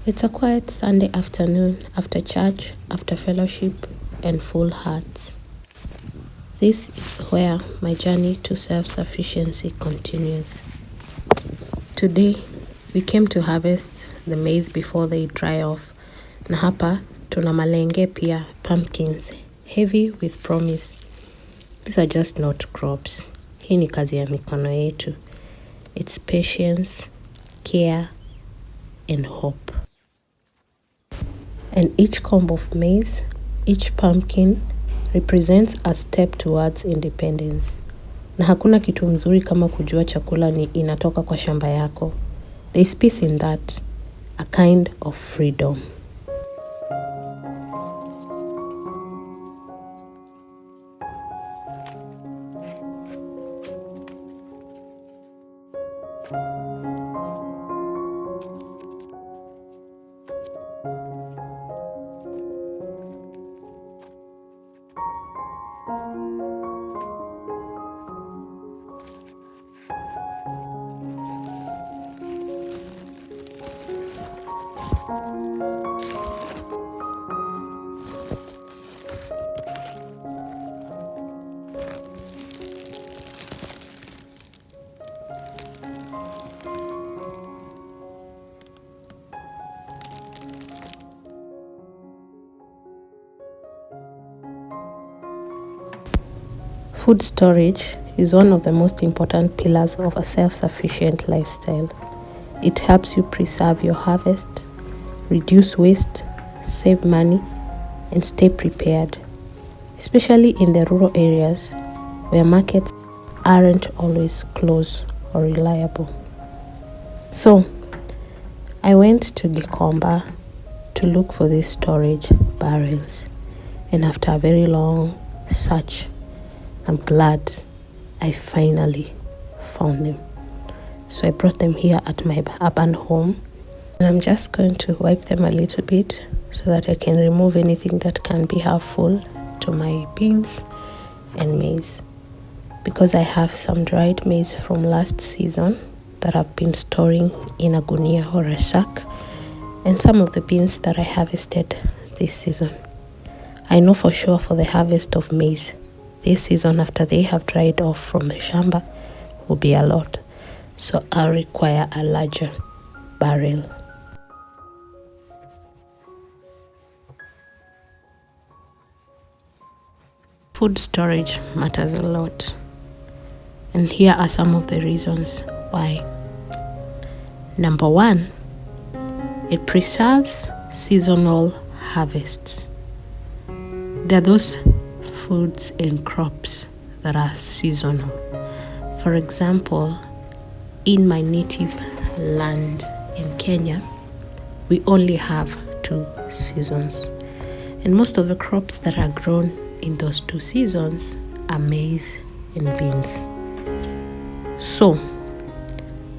It's a quiet Sunday afternoon after church, after fellowship, and full hearts. This is where my journey to self-sufficiency continues. Today, we came to harvest the maize before they dry off. Na hapa, tuna malenge pia, pumpkins, heavy with promise. These are just not crops. Hii ni kazi ya mikono yetu. It's patience, care, and hope. And each cob of maize, each pumpkin represents a step towards independence. Na hakuna kitu mzuri kama kujua chakula ni inatoka kwa shamba yako. There is peace in that, a kind of freedom. Food storage is one of the most important pillars of a self-sufficient lifestyle. It helps you preserve your harvest, reduce waste, save money, and stay prepared, especially in the rural areas where markets aren't always close or reliable. So, I went to Gikomba to look for these storage barrels, and after a very long search, I'm glad I finally found them. So I brought them here at my urban home, and I'm just going to wipe them a little bit so that I can remove anything that can be harmful to my beans and maize. Because I have some dried maize from last season that I've been storing in a gunia or a sack, and some of the beans that I harvested this season. I know for sure for the harvest of maize this season, after they have dried off from the shamba, will be a lot. So I'll require a larger barrel. Food storage matters a lot. And here are some of the reasons why. Number one, it preserves seasonal harvests. There are those foods and crops that are seasonal. For example, in my native land in Kenya, we only have 2 seasons. And most of the crops that are grown in those 2 seasons are maize and beans. So,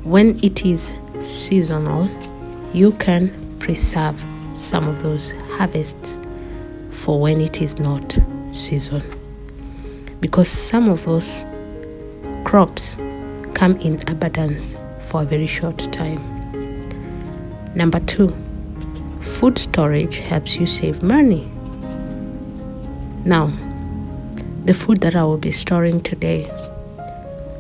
when it is seasonal, you can preserve some of those harvests for when it is not season, because some of those crops come in abundance for a very short time. Number 2, food storage helps you save money. Now, the food that I will be storing today,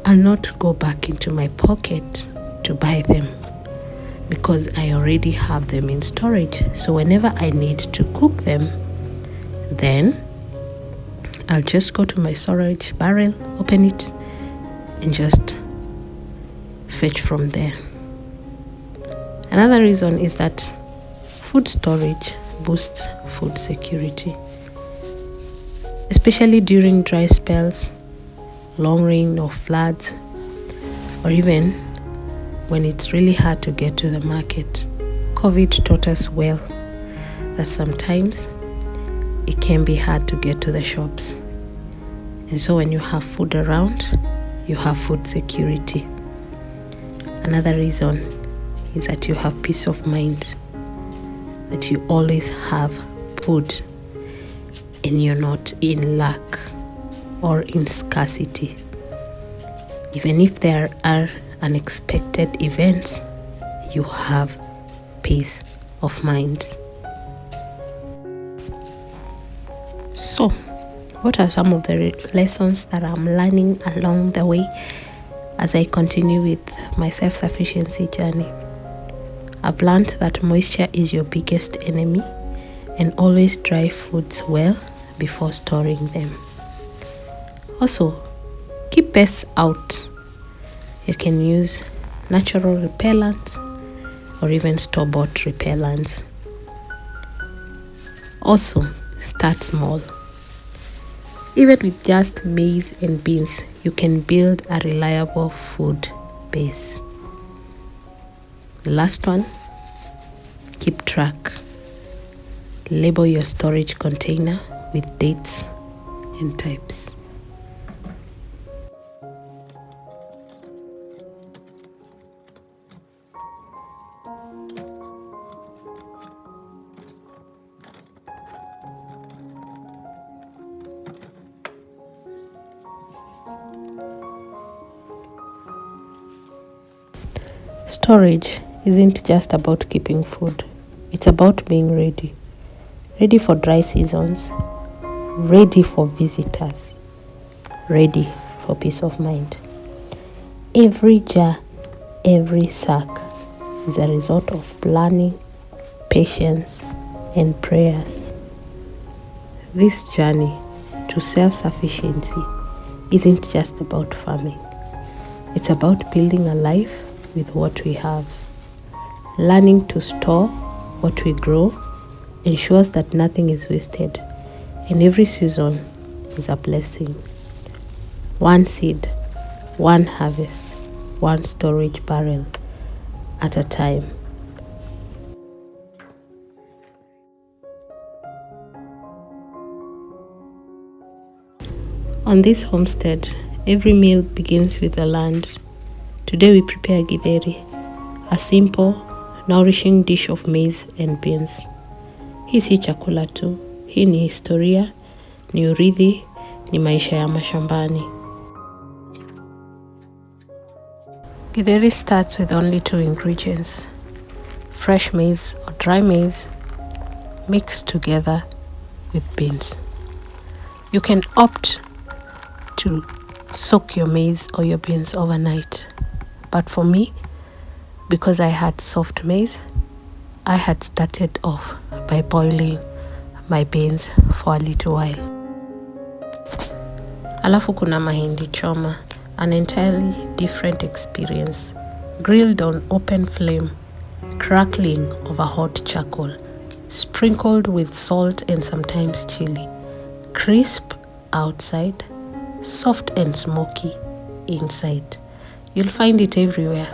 I'll not go back into my pocket to buy them because I already have them in storage. So whenever I need to cook them, then I'll just go to my storage barrel, open it, and just fetch from there. Another reason is that food storage boosts food security, especially during dry spells, long rain or floods, or even when it's really hard to get to the market. COVID taught us well that sometimes it can be hard to get to the shops. And so when you have food around, you have food security. Another reason is that you have peace of mind, that you always have food and you're not in lack or in scarcity. Even if there are unexpected events, you have peace of mind. So, what are some of the lessons that I'm learning along the way as I continue with my self-sufficiency journey? I've learned that moisture is your biggest enemy, and always dry foods well before storing them. Also, keep pests out. You can use natural repellents or even store-bought repellents. Also, start small. Even with just maize and beans, you can build a reliable food base. The last one, keep track. Label your storage container with dates and types. Storage isn't just about keeping food. It's about being ready. Ready for dry seasons, ready for visitors, ready for peace of mind. Every jar, every sack is a result of planning, patience, and prayers. This journey to self-sufficiency isn't just about farming. It's about building a life with what we have. Learning to store what we grow ensures that nothing is wasted, and every season is a blessing. One seed, one harvest, one storage barrel at a time. On this homestead, every meal begins with the land. Today we prepare githeri, a simple, nourishing dish of maize and beans. Hii si chakula tu, hii ni historia, ni urithi, ni maisha ya mashambani. Githeri starts with only 2 ingredients: fresh maize or dry maize mixed together with beans. You can opt to soak your maize or your beans overnight. But for me, because I had soft maize, I had started off by boiling my beans for a little while. Alafu kuna mahindi choma, an entirely different experience. Grilled on open flame, crackling over hot charcoal, sprinkled with salt and sometimes chili. Crisp outside, soft and smoky inside. You'll find it everywhere,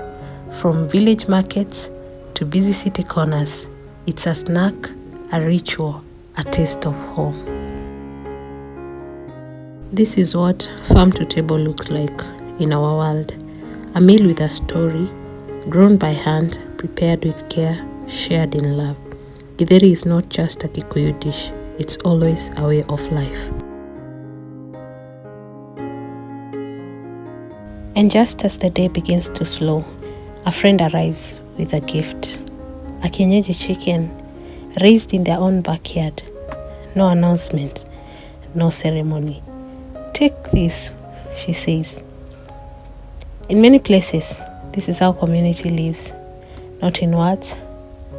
from village markets to busy city corners. It's a snack, a ritual, a taste of home. This is what farm to table looks like in our world. A meal with a story, grown by hand, prepared with care, shared in love. Githeri is not just a Kikuyu dish, it's always a way of life. And just as the day begins to slow, a friend arrives with a gift. A kienyeji chicken raised in their own backyard. No announcement, no ceremony. Take this, she says. In many places, this is how community lives. Not in words,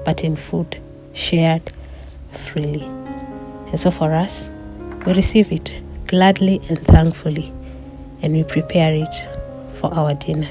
but in food, shared freely. And so for us, we receive it gladly and thankfully, and we prepare it for our dinner.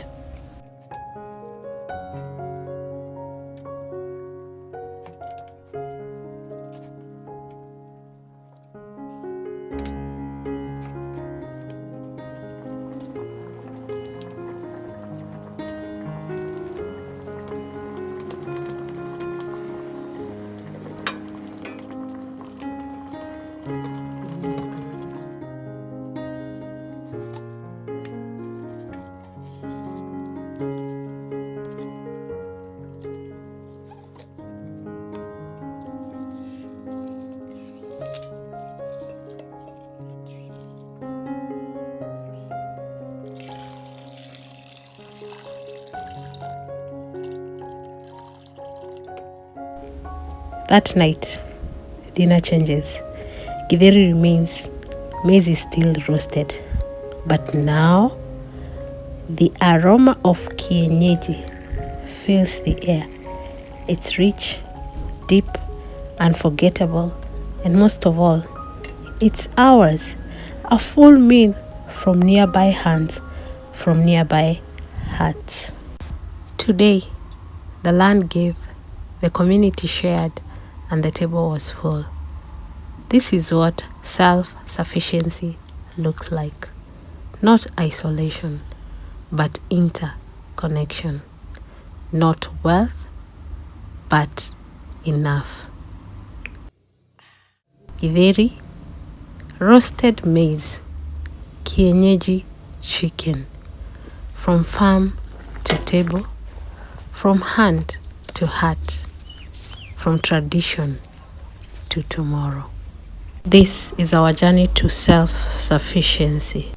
That night, dinner changes. Githeri remains. Maize is still roasted. But now, the aroma of kienyeji fills the air. It's rich, deep, unforgettable, and most of all, it's ours. A full meal from nearby hands, from nearby hearts. Today, the land gave, the community shared, and the table was full. This is what self-sufficiency looks like. Not isolation, but interconnection. Not wealth, but enough. Githeri, roasted maize, kienyeji chicken. From farm to table, from hand to heart, from tradition to tomorrow. This is our journey to self-sufficiency.